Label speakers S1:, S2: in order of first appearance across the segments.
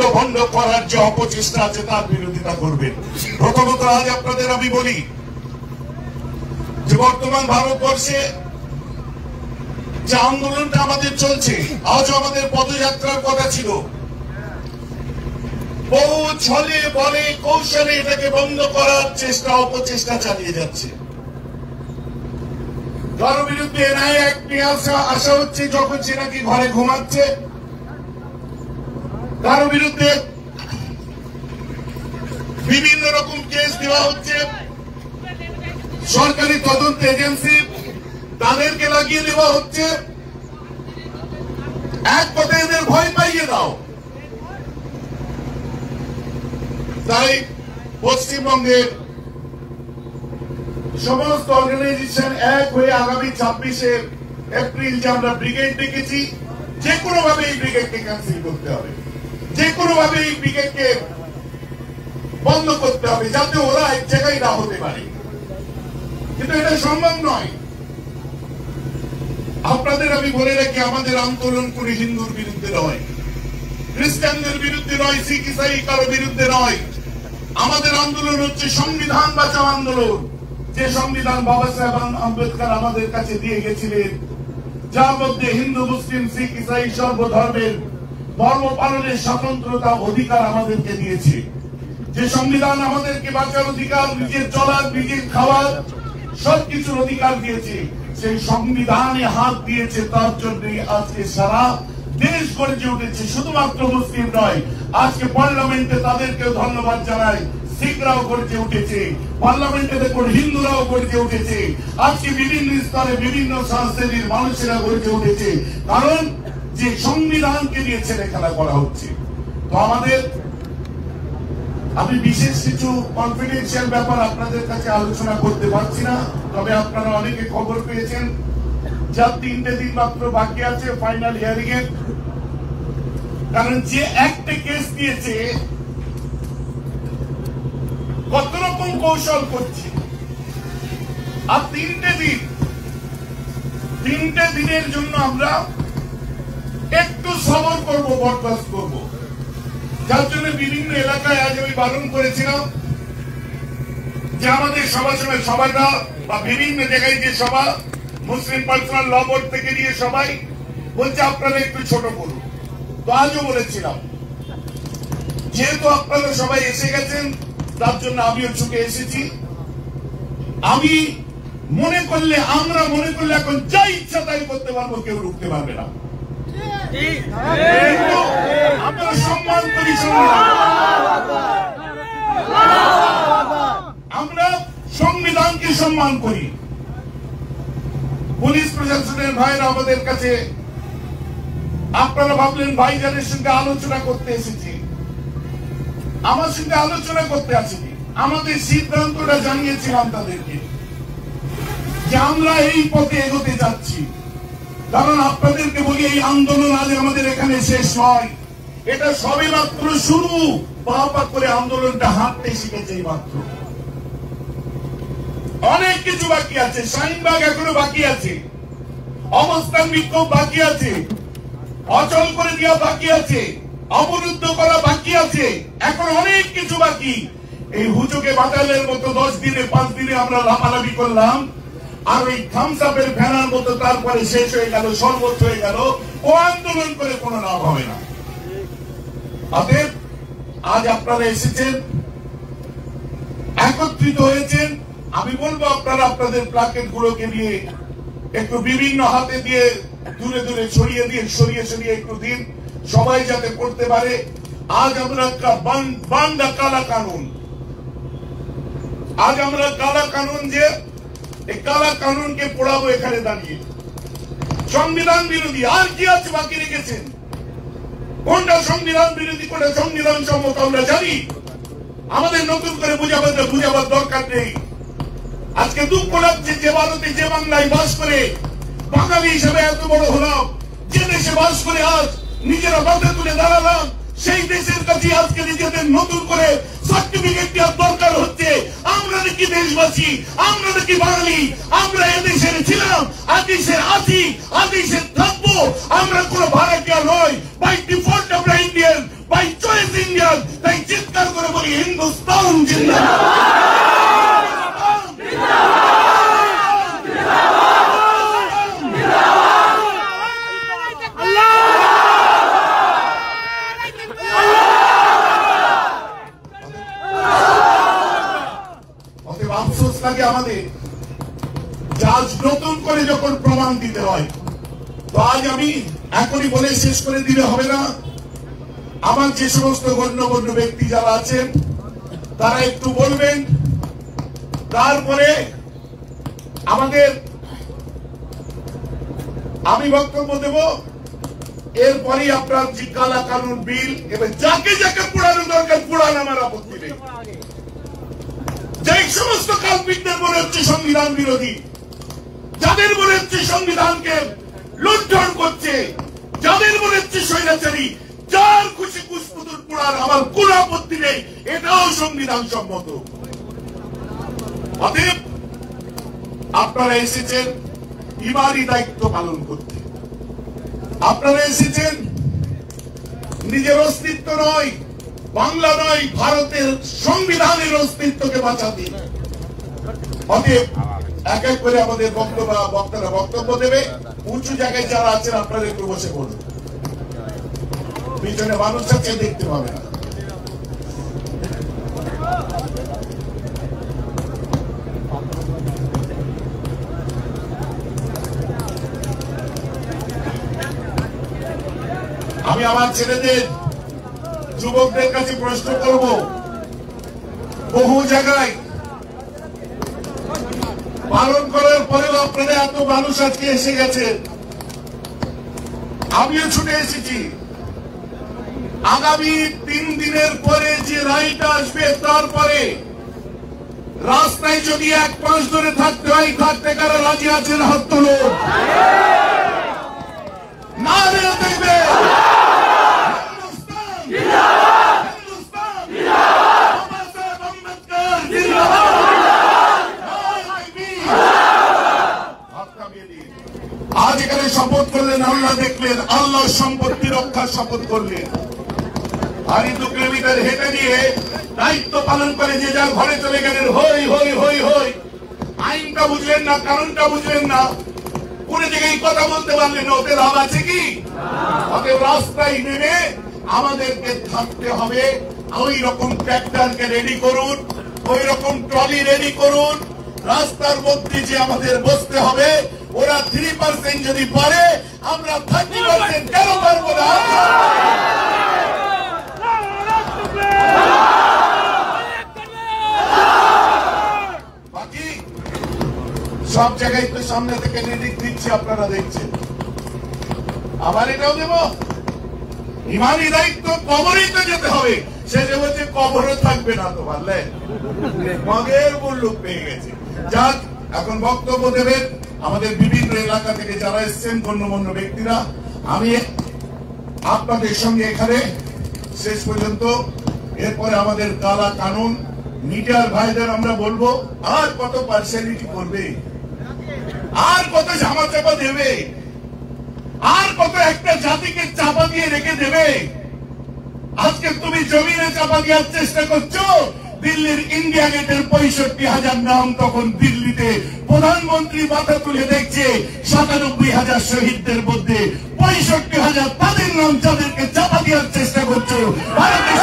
S1: লন্ডভন্ড করার যে অপচেষ্টা আছে তার বিরোধিতা করবেন। প্রথমত আজ আপনাদের আমি বলি যে বর্তমান ভারতবর্ষে যে আন্দোলনটা আমাদের চলছে, আজও আমাদের পদযাত্রার কথা ছিল, বহু ছলে বলে কৌশলে এটাকে বন্ধ করার চেষ্টা অপচেষ্টা চালিয়ে যাচ্ছে। কারো বিরুদ্ধে এনআইএ অ্যাক্ট নিয়ে আসা হচ্ছে যখন সে নাকি ঘরে ঘুমাচ্ছে, কারো বিরুদ্ধে বিভিন্ন রকম কেস দেওয়া হচ্ছে, সরকারি তদন্ত এজেন্সি তাদেরকে লাগিয়ে দেওয়া হচ্ছে। এক কথায় এদের ভয় পাইয়ে দাও। তাই পশ্চিমবঙ্গের সমস্ত অর্গানাইজেশন এক হয়ে আগামী 26শে এপ্রিল যে আমরা ব্রিগেড ডেকেছি, যে কোনো ভাবে এই ব্রিগেডকে ক্যান্সেল করতে হবে, যে কোনো ভাবে এই ব্রিগেডকে বন্ধ করতে হবে, যাতে ওরা এক জায়গায় না হতে পারে। কিন্তু এটা সম্ভব নয়। আপনাদের আমি বলে রাখি, আমাদের আন্দোলন কোন হিন্দুর বিরুদ্ধে নয়, খ্রিস্টানদের বিরুদ্ধে নয়, শিখ ইসাই কারো বিরুদ্ধে নয়। আমাদের আন্দোলন হচ্ছে সংবিধান বাঁচাও আন্দোলন, যে সংবিধান বাবা সাহেব আম্বেদকর আমাদের কাছে দিয়ে গেছিলেন, যার মধ্যে হিন্দু মুসলিম শিখ ইসাই সর্বধর্মের ধর্ম পালনের স্বতন্ত্রতা অধিকার আমাদেরকে দিয়েছে। যে সংবিধান আমাদেরকে বাঁচার অধিকার, নিজের চলার নিজের খাওয়ার সবকিছুর অধিকার দিয়েছে, সেই সংবিধানে হাত দিয়েছে। তার জন্যই আজকে সারা দেশ গড়ে উঠেছে। শুধুমাত্র মুসলিম নয়, আজকে পার্লামেন্টে তাদেরকেও ধন্যবাদ জানাই। শিখরাও গড়ে উঠেছে, পার্লামেন্টে দেখুন হিন্দুরাও গড়ে উঠেছে। আজকে বিভিন্ন স্তরে বিভিন্ন সংস্কৃতির মানুষেরা গড়ে উঠেছে, কারণ যে সংবিধানকে নিয়ে ছেলে খেলা করা হচ্ছে। তো আমাদের আমি বিশেষ কিছু কনফিডেন্সিয়াল ব্যাপার আপনাদের কাছে আলোচনা করতে পারছি না, তবে আপনারা অনেকে খবর পেয়েছেন যা 3টে দিন মাত্র বাকি আছে ফাইনাল হিয়ারিং এর। কারণ যে একটা কেস দিয়েছে কত রকম কৌশল করছে, আর 3টে দিনের জন্য আমরা একটু সবর করব, বরদাস্ত করব। যার জন্য বিভিন্ন এলাকায় আজ আমি বারণ করেছিলাম যে আমাদের সভাটা বা বিভিন্ন জায়গায় যে সভা, মুসলিম পার্সোনাল ল বোর্ড থেকে নিয়ে সবাই বলছে আপনারা একটু ছোট করুন। তো আজও বলেছিলাম, যেহেতু আপনারা সবাই এসে গেছেন, তার জন্য আমিও ছুটে এসেছি। আমি মনে করলে, আমরা মনে করলে এখন যা ইচ্ছা তাই করতে পারবো, কেউ রুখতে পারবে না। আমরা সম্মান করি আমরা সংবিধানকে সম্মান করি। পুলিশ প্রশাসনের ভাইরা আমাদের কাছে, আপনারা ভাবলেন ভাইজানের সঙ্গে আলোচনা করতে এসেছি, আমার সঙ্গে আলোচনা করতে আসেনি। আমাদের সিদ্ধান্তটা জানিয়েছিলাম তাদেরকে যে আমরা এই পথে এগোতে যাচ্ছি। কারণ আপনাদেরকে বলি, এই আন্দোলন আজ আমাদের এখানে শেষ নয়, এটা সবে মাত্র শুরু। পা করে আন্দোলনটা হাঁটতে শিখেছে মাত্র। অনেক কিছু বাকি আছে, শাহিনবাগ এখনো বাকি আছে, অবস্থান বিক্ষোভ বাকি আছে, অচল করে দেওয়া বাকি আছে, অবরুদ্ধ করা বাকি আছে, এখন অনেক কিছু বাকি। এই হুজুকে বাতালের মতো 10 দিনে 5 দিনে আমরা লাফালাফি করলাম, আর ওই থামস আপের ফেনার মতো তারপরে শেষ হয়ে গেল, সর্বোচ্চ হয়ে গেল। ও আন্দোলন করে কোনো লাভ হবে না। অতএব আজ আপনারা এসেছেন, একত্রিত হয়েছেন। আমি বলবো আপনারা আপনাদের প্লাকেট গুলোকে নিয়ে একটু বিভিন্ন হাতে দিয়ে দূরে দূরে ছড়িয়ে দিয়ে সরিয়ে একটু দিন, সবাই যাতে পড়তে পারে। আজ আমরা বান্দা কালা কানুন, আজ আমরা কালা কানুন, যে এই কালা কানুনকে পড়াবো এখানে দাঁড়িয়ে। সংবিধান বিরোধী আর কি আছে বাকি রেখেছেন? কোনটা সংবিধান বিরোধী, কোনটা সংবিধান সম্মত আমরা জানি। আমাদের নতুন করে বুঝাবার দরকার নেই। আজকে দুঃখ লাগছে যে ভারতে, যে বাংলায় বাস করে বাঙালি হিসেবে এত বড় হলাম, যে দেশে বাস করে আজ নিজেরা মাথা তুলে দাঁড়ালাম, সেই দেশের কাছে আজকে নিজেদের নতুন করে সার্টিফিকেট দেওয়ার দরকার হচ্ছে। আমরা নাকি দেশবাসী, আমরা নাকি বাঙালি, আমরা এদেশের ছিলাম, আদেশের আছি, আদেশের থাকবো। আমরা কোনো ভাড়াটিয়া নয়। বাই ডিফল্ট আমরা ইন্ডিয়ান, বাই চয়েস করে বলি হিন্দুস্তান জিন্দাবাদ। আফসোস লাগে আমাদের, আজ নতুন করে যখন প্রমাণ দিতে হয়, তো আজ আমি এখনই বলে শেষ করে দিলে হবে না। আমার যে সমস্ত গণ্যমান্য ব্যক্তি যারা আছেন তারা একটু বলবেন, তারপরে আমাদের আমি বক্তব্য দেব, এরপরই আপনার যে কালা কানুন বিল এবং যাকে যাকে পোড়ানো দরকার পোড়ান, আমার আপত্তি নেই। যে সমস্ত কাল্পিকদের মনে হচ্ছে সংবিধান বিরোধী, যাদের মনে হচ্ছে সংবিধানকে লুণ্ঠন করছে, যাদের মনে হচ্ছে স্বৈরাচারী, যার খুশি কুশপুতুল পোড়ার আমার কোন আপত্তি নেই, এটাও সংবিধান সম্মত। অতএব আপনারা এসেছেন ইমানি দায়িত্ব পালন করতে, আপনারা এসেছেন নিজের অস্তিত্ব নয়, বাংলা নয়, ভারতের সংবিধানের অস্তিত্বকে বাঁচাতে। অতএব এক এক করে আমাদের বক্তারা বক্তব্য দেবে। উঁচু জায়গায় যারা আছেন আপনারা একটু বসে পড়ুন, পিছনে মানুষ আছে দেখতে পাবে না। আমি আমার ছেলেদের যুবকদের কাছে প্রশ্ন করব, বহু জায়গায় পালন করার পরেও আপনারা এত মানুষ আজকে এসে গেছে, আমিও ছুটে এসেছি। আগামী 3 দিনের পরে যে রাইট আসবে, তারপরে রাস্তায় যদি 1 মাস ধরে থাকতে হয়, থাকতে কারা রাজি আছেন হাত তুলুন। না দেখবে আজ এখানে শপথ করলেন, আল্লাহ দেখলেন, আল্লাহর সম্পত্তি রক্ষার শপথ করলেন। আর 2 কিলোমিটার হেঁটে দিয়ে দায়িত্ব পালন করে যে যার ঘরে চলে গেলেন, হই হই হই হই। আইনটা বুঝলেন না, কানুনটা বুঝলেন না, পুরো জায়গায় কথা বলতে পারলেন, ওতে লাভ আছে কি? ওদের রাস্তায় নেমে আমাদেরকে থাকতে হবে। ওই রকম ট্র্যাক্টরকে রেডি করুন, ওই রকম ট্রলি রেডি করুন, রাস্তার মধ্যে যে আমাদের বসতে হবে। ওরা 3% যদি পারে, আমরা 30% কেন পারবো না? বাকি সব জায়গায় তো সামনে থেকে নির্দেশ দিচ্ছি, আপনারা দেখছেন। আবার এটাও দেব, ইমানি দায়িত্ব কবরেই তো যেতে হবে। সে যে বলছে কবরও থাকবে না, তো পারলে মগের মুল্লুক পেয়ে গেছে। যাক, এখন বক্তব্য দেবেন আমাদের বিভিন্ন এলাকা থেকে যারা এসছেন গণ্যমান্য ব্যক্তিরা। আমি আপনাদের সঙ্গে এখানে শেষ পর্যন্ত, এরপরে আমাদের কালা কানুন মিডিয়ার ভাইদের আমরা বলবো, আর কত পার্সিয়ালিটি করবে, আর কত ঝামা চাপা দেবে, আর কত একটা জাতিকে চাপা দিয়ে রেখে দেবে। আজকে তুমি জমিনে চাপা দেওয়ার চেষ্টা করছো। দিল্লির ইন্ডিয়া গেটের 65,000 নাম তখন দিল্লিতে প্রধানমন্ত্রী মাথা তুলে দেখছে। 97,000 শহীদদের মধ্যে 65,000 তাদের নাম, যাদেরকে চাপা দেওয়ার চেষ্টা করছো। ভারতের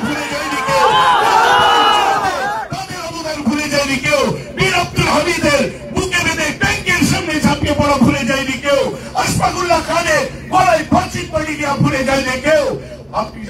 S1: ভুলে যায়নি কেউ, তাদের অবদান ভুলে যায়নি কেউ। বীর আব্দুল হামিদের বুকে বেঁধে ট্যাঙ্কের সামনে ঝাঁপিয়ে পড়া ভুলে যায়নি কেউ। আশফাকুল্লাহ খানের গলায় ফাঁসি পড়ে গিয়া ভুলে যায়নি কেউ।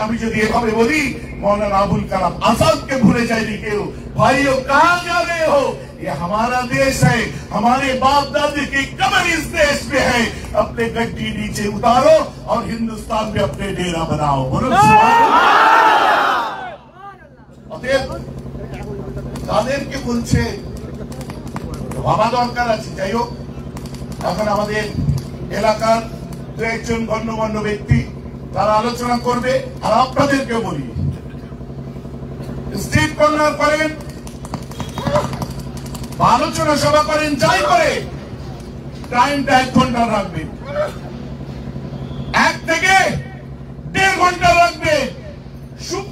S1: আমি যদি এভাবে বলি, मौलाना अबुल कलाम आजाद के भूले जाएगी क्यों? भाइयों कहाँ जा रहे हो? ये हमारा देश है, हमारे बाप दादी की कब्र इस देश में है। अपने गड्डी नीचे उतारो और हिंदुस्तान में अपने डेरा बनाओ। बोलो অতএব তাদেরকে বলছে ভাবা দরকার আছে। যাই হোক, এখন আমাদের এলাকার 2 জন গণ্যমান্য ব্যক্তি তারা আলোচনা করবে। আর আপনাদেরকে বলি, স্ট্রিট কর্নার করেন, আলোচনা সভা করেন, যাই করে টাইমটা 1 ঘন্টা রাখবেন, 1 থেকে 1.5 ঘন্টা রাখবে।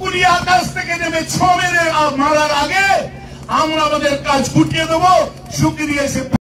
S1: গুলি আকাশ থেকে নেমে ছো মেরে মারার আগে আমরা আমাদের কাজ গুটিয়ে দেবো। শুকরিয়া।